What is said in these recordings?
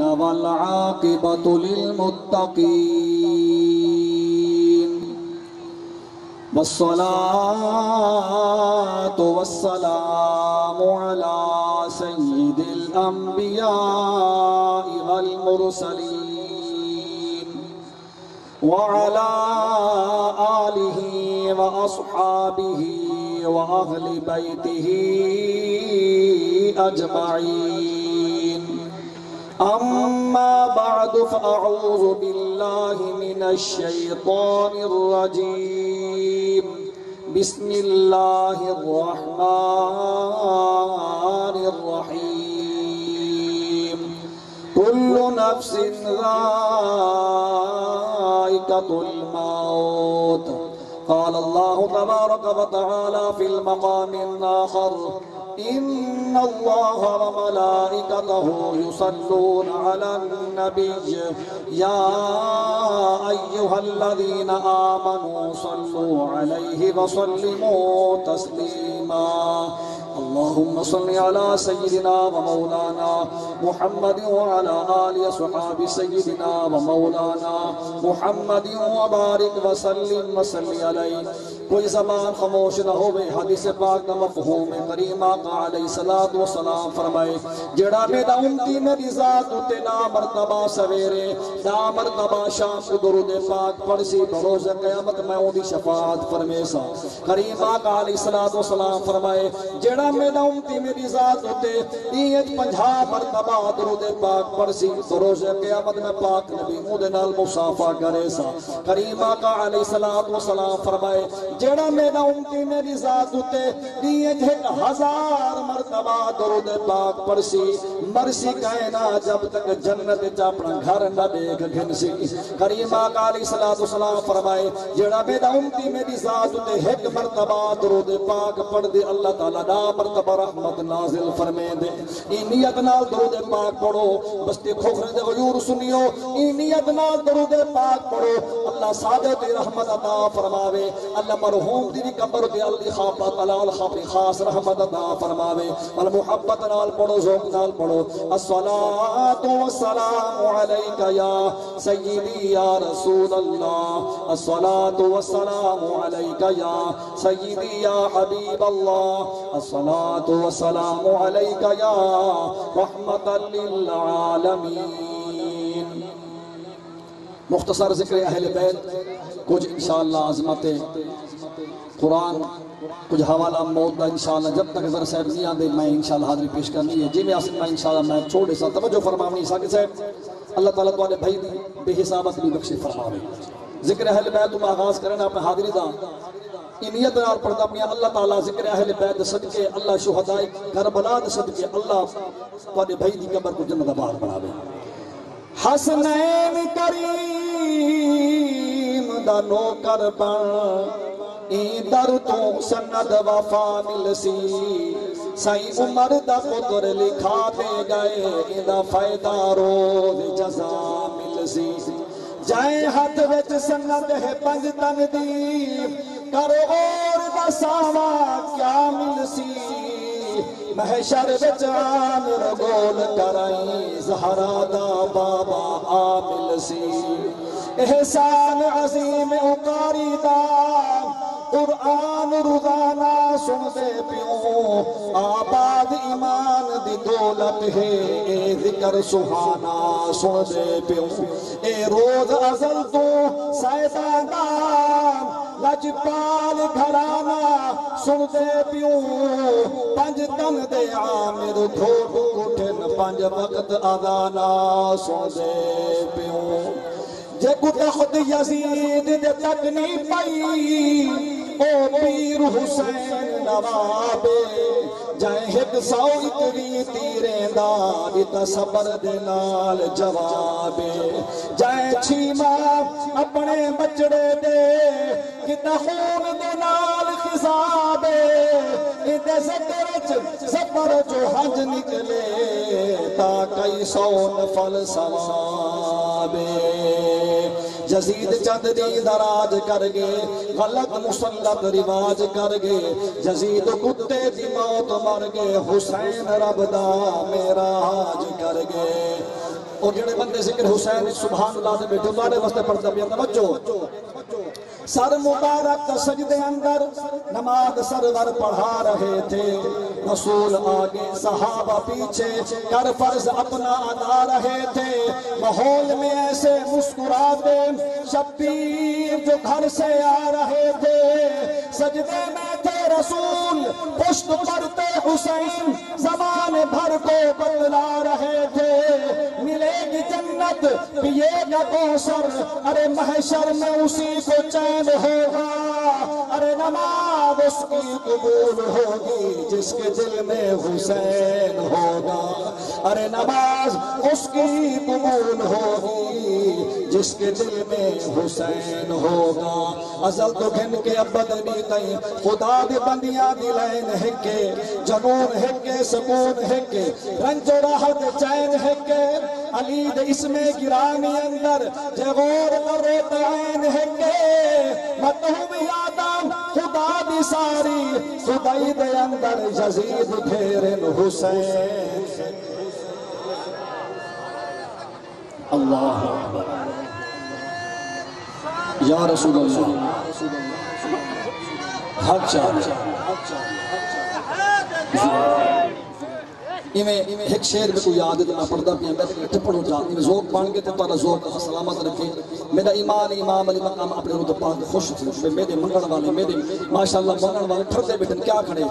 والعاقبة للمتقين والصلاة والسلام على سيد الأنبياء والمرسلين وعلى آله وأصحابه وأهل بيته أجمعين أما بعد فأعوذ بالله من الشيطان الرجيم بسم الله الرحمن الرحيم كل نفس ذائقة الموت قال الله تبارك وتعالى في المقام الآخر إن الله وملائكته يصلون على النبي يا أيها الذين آمنوا صلوا عليه وسلموا تسليما اللهم صل على سيدنا ومولانا محمد وعلى آل أصحاب سيدنا ومولانا محمد وبارك وسلم وصل عليه کوئی زبان خاموش نہ ہوئے حدیث پاک نہ مفہوم کریم آقا علیہ السلام فرمائے جڑا میرا امتی میری ذات اتے نا مرتبہ سویرے نا مرتبہ شام کو درود پاک پڑسی بروز قیامت میں اون دی شفاعت فرمے سا کریم آقا علیہ السلام فرمائے جڑا میرا امتی میری ذات اتے ایت 50 مرتبہ درود پاک پڑسی بروز قیامت میں پاک نبی اون دے نال مصافحہ کرے سا کریم آقا علیہ السلام فرمائے جڑا میرا امتی میری ذات اتے دیت 1000 مرتبہ درود پاک پڑسی مرسی کہنا جب تک جنت اپنا گھر نہ دیکھ گھنسی کریم آقا علیہ السلام فرمائے جڑا میرا امتی میری ذات اتے 1 مرتبہ درود پاک پڑھ دے اللہ تعالیٰ نا مرتبہ رحمت نازل فرمے دے ای نیت نال درود پاک پڑھو بستی کھوکھرے دے غیور سنیو ای نیت نال درود پاک پڑھو اللہ سادے دی رحمت عطا فرماوے اللہ مرحوم دی قبر دے اللہ خاپا طلال خاپی خاص رحمت عطا فرماوے والمحبت نال پڑھو ذوق نال پڑھو الصلاة والسلام علیکہ یا سیدی یا رسول اللہ الصلاة والسلام علیکہ یا سیدی یا حبیب اللہ الصلاة والسلام علیکہ یا رحمت للعالمین مختصر ذکر اہل بیت کچھ انشاءاللہ عظمت قرآن کچھ حوالہ موت دا انشاءاللہ جب تک ذرا صاحب نہیں آدھے میں انشاءاللہ حاضری پیش کرنی ہے جی میں آسن میں انشاءاللہ میں چھوڑے سا توجہ فرماونی ساکر صاحب اللہ تعالیٰ تو آنے بھائی دی بے حسابت بھی بخشی فرماوے ذکر اہل بیت تم آغاز کرنا اپنے حاضری دا انیت نار پڑھتا اپنی اللہ تعالیٰ ذکر اہل بیت صدقے اللہ شہداء کربلا صدقے اللہ تو آنے بھائی دی قبر کو جنت بار بناوے حسنین کریم دا نوکر بن این در تو سند وفا ملسی سائی عمر دا پتر لکھا دے گئے این دا فائدہ روز جزا ملسی جائیں ہاتھ وچ سند ہے 5 تن دی کرو اور دا ساوا کیا ملسی محشر وچ عامر گول کرائی زہرا دا بابا عامل سی احسان عظیم اقاری دا قرآن روزانہ سن دے پیوں آباد ایمان دی دولت ہے اے ذکر سہانا سن دے پیوں اے روز ازل تو سائدان لجپال گھرانا سن دے پیوں 5 تن دے عامر دھوٹ اٹھن 5 وقت اذانا سن دے پیوں جے کو تخت یزید دے تک نہیں پائی او پیر حسین نوابے جائیں 100 اتری تیریں داد تا صبر دے نال جوابے جائیں چھیما اپنے بچڑے دے کتا خون دے نال خزابے اندے زکرچ زبر جو حج نکلے تا کئی 100 نفل ثوابے یزید چند دی دراج کر گئے غلط مسلط رواج کر گئے یزید کتے دی موت مر گئے حسین رب دا معراج کر گئے اور جڑے بندے ذکر حسین سبحان اللہ سے بیٹھے تواڈے واسطے پڑھدا پیا توجہ سر مبارک سجدے اندر نماز سرور پڑھا رہے تھے رسول آگے صحابہ پیچھے کر فرض اپنا ادا رہے تھے ماحول میں ایسے مسکراتے شبیر جو گھر سے آ رہے تھے سجدے میں تھے رسول پشت پڑتے حسین زمان بھر کو بتلا رہے تھے ملے گی جنت پیے گا کوثر ارے محشر میں اسی کو چین ہوگا ارے نماز اس کی قبول ہوگی جس کے دل میں حسین ہوگا ارے نماز اس کی قبول ہوگی جس کے دل میں حسین ہوگا ازل تو گھن کے ابد بھی تئیں خدا دی بندیاں دلین ہکے جنون ہکے سکون ہکے رنج و راحت چین ہکے علی دے اس میں گرامی اندر جے غور کرو تعین ہکے مطہوب یادم خدا دی ساری خدای دے اندر یزید پھیرن حسین اللہ اکبر یا رسول اللہ حق چاہے ایک شعر میں کوئی یاد ہے میں پڑھتا پیا میں ٹپڑ ہو جاتی میں ذوق بن کے تیرا ذوق سلامت رکھے میرا ایمان امام علی مقام اپنے رود پاک خوش تھے میرے منگن والے میرے ماشاءاللہ منگن والے ٹھردے بیٹھن کیا کھڑے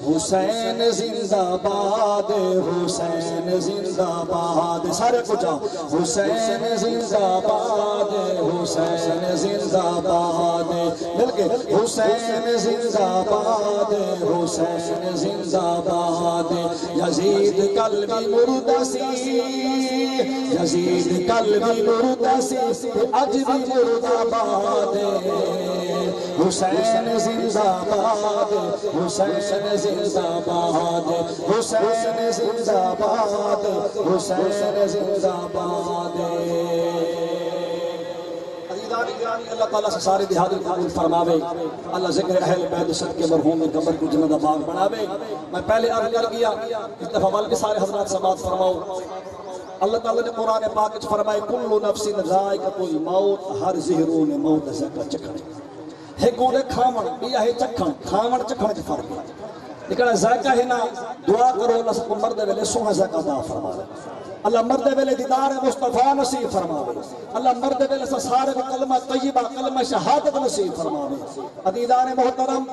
حسین زندہ باد حسین زندہ باد سارے کو جاؤ حسین زندہ باد حسین زندہ باد مل کے حسین زندہ باد حسین زندہ باد یزید قلبی مردسی یزید قلبی مردسی اج بھی مردآباد حسین زندہ باد حسین زندہ باد حسین زندہ باد حسین زندہ باد اللہ تعالیٰ سے سارے دہادی قبول فرماوے اللہ ذکر اہل بیت صدقے مرحوم قبر کو جنت باغ بناوے میں پہلے عرض کر گیا اس دفعہ بل کے سارے حضرات سے بات فرماؤ اللہ تعالیٰ نے قرآن پاک فرمائے کل نفس ذائقۃ الموت ہر زہروں نے موت ذائقہ چکھنا ہے گوڑے کھامن بیا ہے چکھن کھامن چکھن کے فرق ہے لیکن ذائقہ ہے نا دعا کرو اللہ سب کو مرد ویلے سونا ذائقہ عطا فرما دے اللہ مرد ویلے دیدار مصطفیٰ نصیب فرماوے اللہ مرد ویلے سارے کلمہ طیبہ کلمہ شہادت نصیب فرماوے عزیزان محترم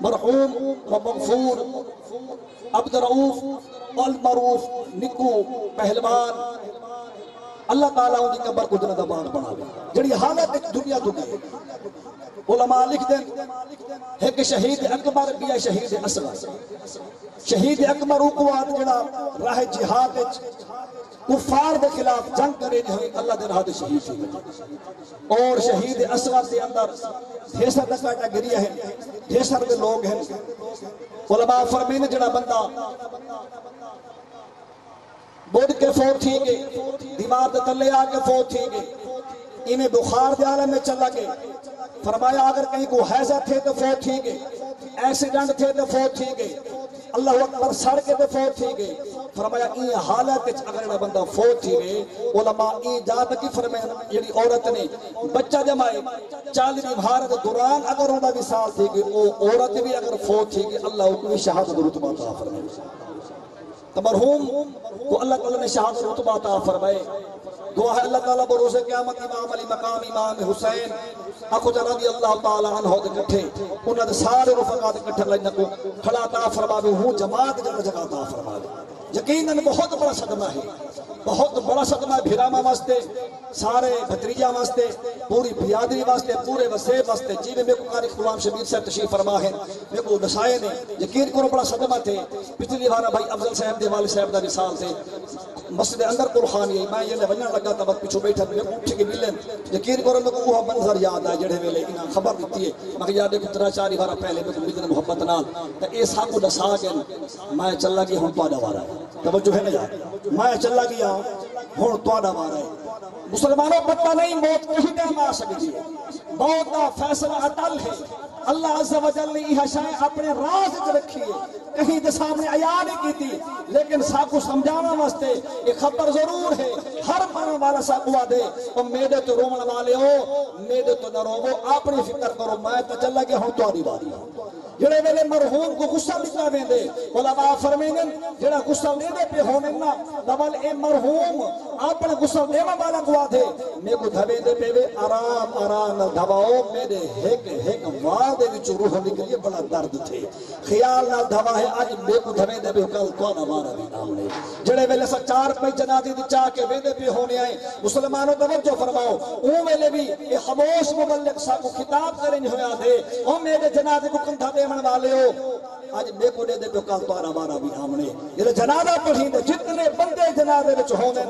مرحوم و مغفور عبد الرؤوف والمعروف نکو پہلوان اللہ تعالیٰ ان کی قبر کو جنت باغ بناوے جڑی حالت دنیا تو گئے علماء لکھ دیں ہے کہ شہید اکبر بھی شہید اصغر شہید اکبر اوقوات جڑا راہ جہاد کفار دے خلاف جنگ کرے ہوئی اللہ دے راہ دے شہید تھی اور شہید اصغر دے اندر ڈھیسر دکاٹا گریہ ہے ڈھیسر دے لوگ ہیں علماء فرمین جڑا بندہ بوڑھ کے فوت تھی گئے دیوار دے تلے آ کے فوت تھی گئے انہیں بخار دے عالم میں چلا گئے فرمایا اگر کہیں کو حیضہ تھے تو فوت تھی گئے ایکسیڈنٹ تھے تو فوت تھی گئے اللہ اکبر سڑ کے تو فوت تھی گئے فرمایا این حالت اگر بندہ فوت تھی گئے علماء این جات کی فرمایا یعنی عورت نے بچہ جمائے 40 بھارت دوران اگر ہونا بھی سال تھی گئے وہ عورت بھی اگر فوت تھی گئے اللہ کو شہادت رتبہ عطا فرمائے تو مرحوم کو اللہ تعالیٰ نے شہادت رتبہ عطا فرمائے دعا ہے اللہ تعالیٰ بروز قیامت امام علی مقام امام حسین اکھو جا رضی اللہ تعالیٰ عنہ دے کٹھے انہوں نے سارے رفقات کٹھے لائنہ کو کھڑا عطا فرماوے ہوں جماعت جگہ جگہ عطا فرماوے یقیناً بہت بڑا صدمہ ہے بہت بڑا صدمہ ہے بھیرامہ واسطے سارے بھتریجہ واسطے پوری بریادری واسطے پورے وسیب واسطے جیویں میں کو قاری غلام شبیر صاحب تشریف فرما ہے میں کو نسائے نے یقین کرو بڑا صدمہ تھے پچھلی بارہ بھائی افضل صاحب دے والد صاحب دا وصال تھے مسجد اندر قرخانی ہے میں یہ ونجن لگا تا وقت پیچھے بیٹھا میں اٹھ کے ملن یقین کرو میں کو وہ منظر یاد ہے جڑے ویلے انہاں خبر دیتی ہے میں یاد ہے کہ 3-4 بار پہلے میں کو ملن محبت نال تے اے سا کو دسا کے میں چلا گیا ہوں تہاڈا وارا توجہ ہے نا یار میں چلا گیا ہوں تہاڈا وارا ہے مسلمانوں پتہ نہیں موت کہیں ٹائم آ سکتی ہے موت کا فیصلہ اٹل ہے اللہ عز و جل نے یہ شے اپنے راز وچ رکھی ہے کہیں دے سامنے عیاں نہیں کیتی لیکن ساکو سمجھانا واسطے یہ خبر ضرور ہے ہر مرن والا ساکو دے او میرے تو رومن والے ہو میرے تو نہ روو اپنی فکر کرو میں تو چلا گیا ہوں تہاڈی واری جڑے ویلے مرحوم کو غصہ نکلا ویندے علماء فرمائیں جڑا غصہ لے دے پہ ہونے نا دبل اے مرحوم اپنے غصہ لیوا والا گوا دے میں کو دھوے دے پہ وے آرام آرام نہ دھواؤ میرے ایک وار دے وچ روح نکلی بڑا درد تھے خیال نہ دھوا ہے اج میں کو دھوے دے پہ کل تو نہ مارا بھی نام نے جڑے ویلے سا چار پہ جنازے دی چاہ کے ویندے پہ ہونے آئے مسلمانوں توجہ فرماؤ او ویلے بھی اے خاموش مبلغ سا کو خطاب کرن ہویا دے او میرے جنازے کو کندھا من والے ہو آج میں کو دے دے پہ کل توارا بارا بھی آمنے یہ جنازہ پڑھیں دے جتنے بندے جنازے وچ ہوندے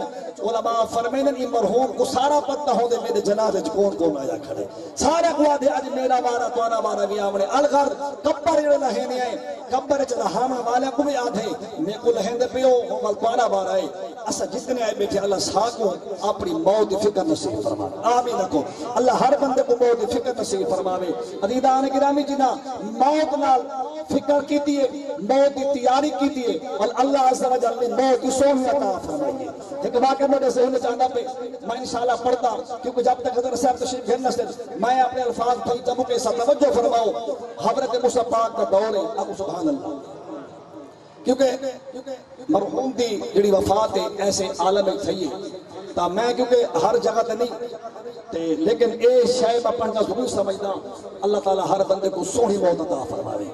علماء فرمائیں ان مرحوم کو سارا پتہ ہوندے میرے جنازے وچ کون کون آیا کھڑے سارے کو دے اج میرا بارا توارا بارا بھی آمنے الغر قبر جڑے لہنے آئے قبر وچ رہاون والے کو بھی آدھے میں کو لہندے پیو کل توارا بارا ہے اسا جتنے آئے بیٹھے اللہ ساکو اپنی موت دی فکر نصیب فرمائے آمین رکھو اللہ ہر بندے کو موت دی فکر نصیب فرماوے عزیزان گرامی جنہ موت نال فکر کیتی ہے موت کی تیاری کیتی ہے اور اللہ عز و جل نے موت کی سونی عطا فرمائی ہے ایک واقعہ میرے ذہن چاہتا پہ میں انشاءاللہ پڑھتا کیونکہ جب تک حضرت صاحب تشریف گھر نہ سے میں اپنے الفاظ پڑھ جموں کے ساتھ توجہ فرماؤ حضرت موسیٰ پاک کا دور ہے ابو سبحان اللہ کیونکہ مرحوم دی جڑی وفات ہے ایسے عالم میں تھی تا میں کیونکہ ہر جگہ تے نہیں لیکن اے شاید پڑھنا ضرور سمجھنا اللہ تعالیٰ ہر بندے کو سونی موت عطا فرماوے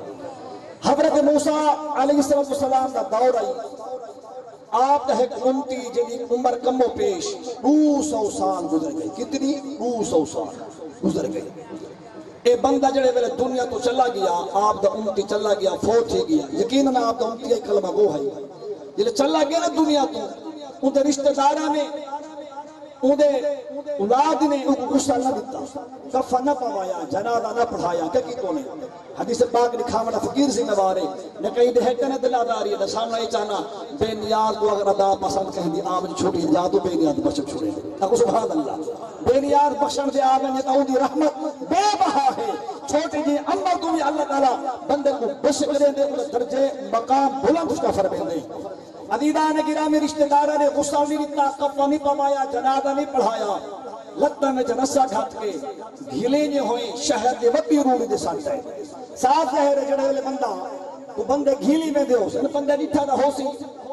حضرت موسیٰ علیہ السلام کا دور آئی آپ کا ایک امتی جنہی عمر کم و پیش 200 سال گزر گئی کتنی 200 سال گزر گئی اے بندہ جڑے ویلے دنیا تو چلا گیا آپ دا امتی چلا گیا فوت ہی گیا یقیناً آپ دا امتی ایک کلمہ گو ہے جلے چلا گیا نا دنیا تو ان دے رشتہ دارہ نے ان دے اولاد نے ان کو غصہ نہ دیتا کفن نہ پوایا جنازہ نہ پڑھایا کہ تو نے حدیث پاک لکھا منا فقیر ذمہ وارے نہ کہیں دے ہے دل آداری ہے سامنا یہ چاہنا بے نیاز کو اگر ادا پسند کہیں دی آمن چھوٹی جا تو بے نیاز بخش چھوڑے تاکہ سبحان اللہ بے نیاز بخشن دے آمن یہ تاؤں دی رحمت بے بہا ہے چھوٹی جی عمل تو بھی اللہ تعالیٰ بندے کو بش کریں دے درجے مقام بلند اس کا فرمیں دے عزیزان گرامی رشتہ دارہ نے غصہ نہیں دیتا کفن نہیں پوایا جنازہ نہیں پڑھایا لگتا میں جنسہ گھات کے گھیلے نہیں ہوئے شہر دے وقتی روڑی دے سانتا ہے ساتھ شہر جڑے والے بندہ وہ بندے گھیلی میں دے ہو سی بندے نٹھا دا ہو سی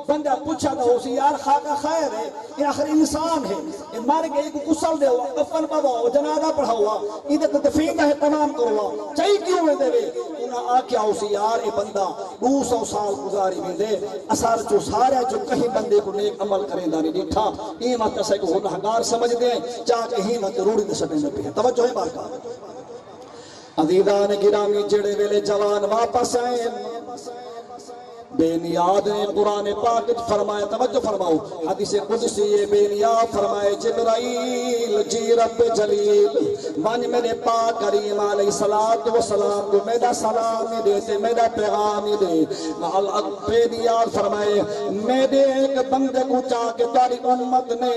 بندہ پوچھا دا ہو سی یار خاکہ خیر ہے یہ آخر انسان ہے یہ مار گئی کو کسل دے ہوا کفن پواؤ جنازہ پڑھاؤا ادھر تدفین ہے تمام کروا چاہی کیوں میں دے انہاں آکیا ہو سی یار یہ بندہ 200 سال گزاری میں دے اثار جو سارے جو کہیں بندے کو نیک عمل کریں داری دیٹھا یہ مت اسے کو گناہگار سمجھ دیں چاہ کہیں مت روڑی دے سٹیں دے پہ توجہ ہے بارکہ عزیزان گرامی جڑے ویلے جوان واپس آئیں بے نیاد نے قرآن پاک فرمایا توجہ فرماؤ حدیث قدسی بے نیاد فرمائے جبرائیل جی رب جلیل من میرے پاک کریم علیہ السلام کو میرا سلام دیتے میرا پیغام دے بے نیاد فرمائے میرے ایک بندے کو چاہ کے تاری امت نے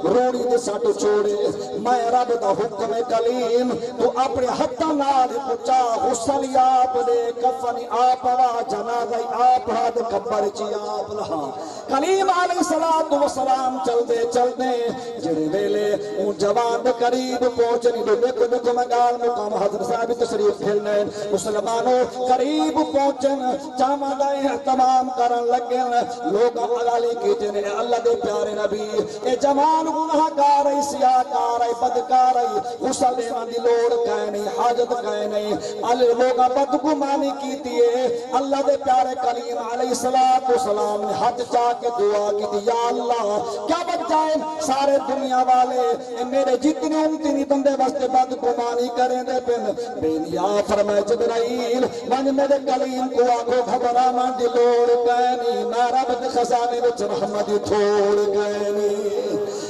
روڑی دے ساٹو چھوڑے میں رب دا حکم کلیم تو اپنے حتہ نال کو چاہ غسل آپ دے کفن آپ وا جنازہ آپ دے کبر چی آپ لہا کلیم علیہ السلام چل دے جڑے ویلے ان جوان دے قریب پہنچنی دو دیکھو مگال مقام حضرت صاحب تشریف پھرنے مسلمانوں قریب پہنچن چاما دائیں احتمام کرن لگن لوگ علالی کی جنہیں اللہ دے پیارے نبی اے جوان گناہ کارئی سیاہ کارئی بدکارئی غسل دیوان دی لوڑ کہے نہیں حاجت کہے نہیں اللہ لوگا بدگمانی کیتی ہے اللہ دے پیارے کلیم علیہ السلام نے ہاتھ چاہ کے دعا کی دی یا اللہ کیا بچ جائیں سارے دنیا والے میرے جتنی امتنی بندے واسطے بدگمانی کریں دے پن بینیا فرمائے جبرائیل من میرے کلیم کو آنکھوں گھبرانا دی لوڑ کہنی میں رب دے خزانے وچ رحمت تھوڑ گئنی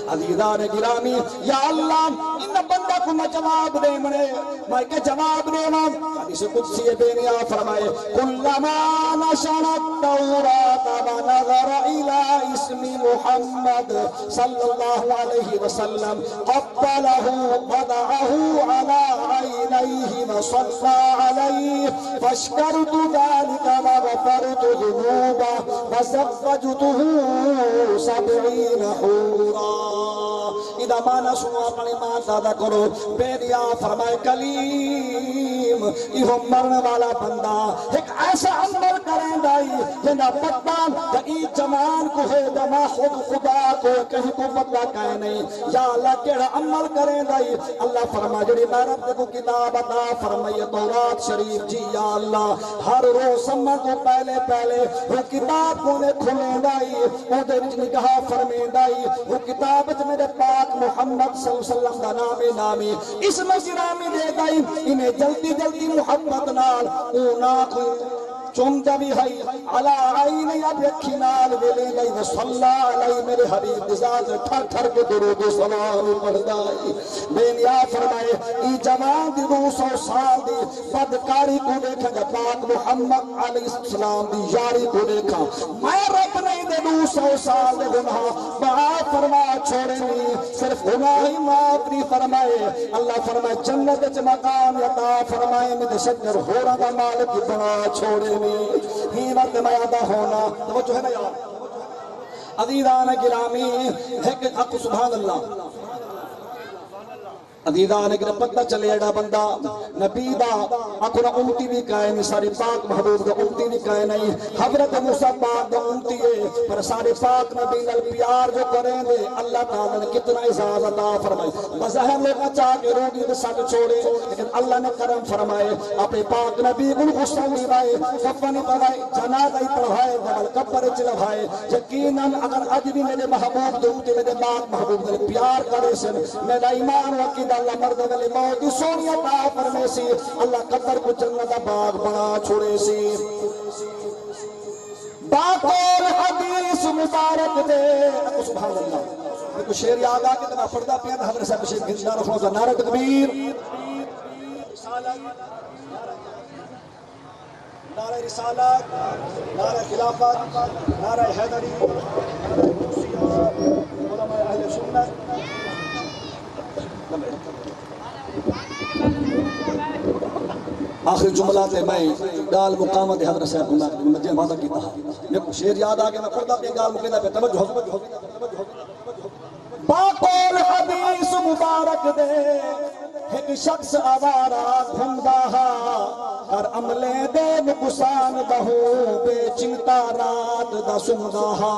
عزیزان گرامی یا اللہ نہ بندہ کو میں جواب دے منے میں کہ جواب دے ماں حدیث قدسی بے نیا فرمائے کلما نشرت تورات ونظر الى اسم محمد صلی اللہ علیہ وسلم قبلہ وضعہ على عینیہ وصلى علیہ فاشکرت ذلك وغفرت ذنوبہ وزوجته 70 حورا اذا مانا سنو اپنے ماں دادا کرو بیدیا فرمائے کلیم یہ مرن والا بندہ ایک ایسا عمل کریں دائی جنہ پتان کہ ای جمان کو ہے دما خود خدا کو کہیں کو بدلا کہیں نہیں یا اللہ کیڑا عمل کریں دائی اللہ فرمائے جڑی میں رب کو کتاب عطا فرمائے تورات شریف جی یا اللہ ہر روز سمجھ کو پہلے وہ کتاب کو نے کھلیں دائی وہ دے وچ نگاہ فرمیں دائی وہ کتاب وچ میرے پاک محمد صلی اللہ علیہ وسلم دا نامی اس مسیرامی دے دائی انہیں جلدی محبت نال اونا کوئی چومدہ بھی ہے علا عینی اب یکی نال ویلے گئی وصلہ علیہ میرے حبیب نزاز ٹھر کے درود و سلام پڑھدائی بینیا فرمائے ای جوان دی 200 سال دی بدکاری کو دیکھا جا پاک محمد علیہ السلام دی یاری کو دیکھا میں رب نہیں دے 200 سال دے گناہ معاف فرما چھوڑے نہیں صرف گناہ ہی معاف نہیں فرمائے اللہ فرمائے جنت چ مقام عطا فرمائے میں شجر ہورا دا مالک بنا چھوڑے نہیں ہی وقت میادہ ہونا توجہ ہے نا یار عزیزان گرامی ایک اکو سبحان اللہ عزیزان اگر پتہ چلے ایڈا بندہ نبی دا اکنا امتی بھی کہے نہیں ساری پاک محبوب دا امتی بھی کہے نہیں حضرت موسیٰ پاک دا امتی ہے پر سارے پاک نبی نال پیار جو کریں دے اللہ تعالیٰ نے کتنا اعزاز عطا فرمائے بظاہر لوگ چاہ کے روگی دے ساتھ چھوڑے لیکن اللہ نے کرم فرمائے اپنے پاک نبی کو غصہ نیوائے کفنی پڑھائے جنازہ پڑھائے دبل کبر چلوائے یقیناً اگر اج بھی میرے محبوب دے امتی میرے پاک محبوب دے پیار کرے سن میرا ایمان وقید اللہ مرد ولی موتی سونی عطا فرمے سی اللہ قبر کو جنت باغ بنا چھوڑے سی باقول حدیث مبارک دے سبحان اللہ ایک شعر یاد آ کے تمہیں پڑھدا پیا تھا حضرت صاحب شیخ گنجا رکھنا تھا نعرہ تکبیر نعرہ رسالت نعرہ خلافت نعرہ حیدری علماء اہل سنت آخر جملات میں گال مقامت حضرت صاحب مجھے وعدہ کیتا میں کو شعر یاد آ گیا میں پڑھتا پہ گال مقیدہ پہ توجہ باقول حدیث مبارک دے ایک شخص آوارہ گھندا ہر عملے دے نقصان بہو بے چنتا رات دا سندا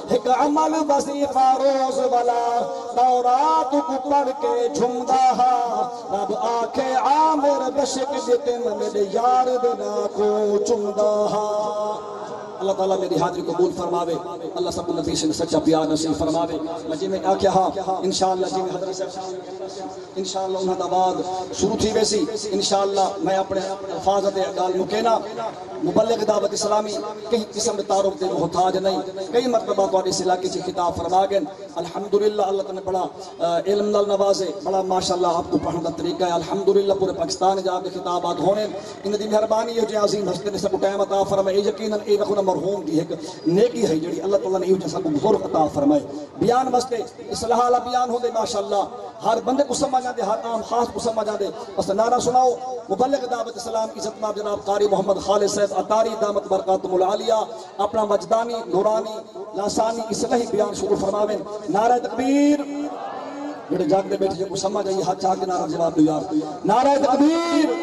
ایک عمل وظیفہ روز والا تورات کو پڑھ کے جھمدا رب آکھے عامر بشک جتن میرے یار بنا کو چمدا اللہ تعالیٰ میری حاضری قبول فرماوے اللہ سب کو نبی سے سچا پیار نصیب فرماوے مجھے میں آکیا ہاں انشاءاللہ جی میں حضرت صاحب انشاءاللہ انہاں دا بعد شروع تھی ویسی انشاءاللہ میں اپنے حفاظت گال مکینا مبلغ دعوت اسلامی کہیں قسم تعارف دے محتاج نہیں کئی مرتبہ تو اس علاقے سے خطاب فرما گئے الحمدللہ اللہ تعالیٰ نے بڑا علم نال نوازے بڑا ماشاءاللہ آپ کو پڑھنے کا طریقہ ہے الحمدللہ پورے پاکستان جا کے خطابات ہونے ان دی مہربانی ہے جو عظیم ہستے نے سب کو ٹائم عطا فرمائے یقیناً ایک رکھنا مرحوم دی ایک نیکی ہے جڑی اللہ تعالیٰ نے یہ جیسا کو بزرگ عطا فرمائے بیان مستے اصلاح والا بیان ہو دے ماشاءاللہ ہر بندے کو سمجھ آدے ہر عام خاص کو سمجھ آدے بس نعرہ سناؤ مبلغ دعوت اسلام عزت ماب جناب قاری محمد خالد صاحب عطاری دامت برکاتہم العالیہ اپنا وجدانی نورانی لاسانی اصلاحی بیان شروع فرماویں نعرہ تکبیر جڑے جاگ دے بیٹھے کو سمجھ آئیے ہاتھ چاہ کے نعرہ جواب دو یار نعرہ تکبیر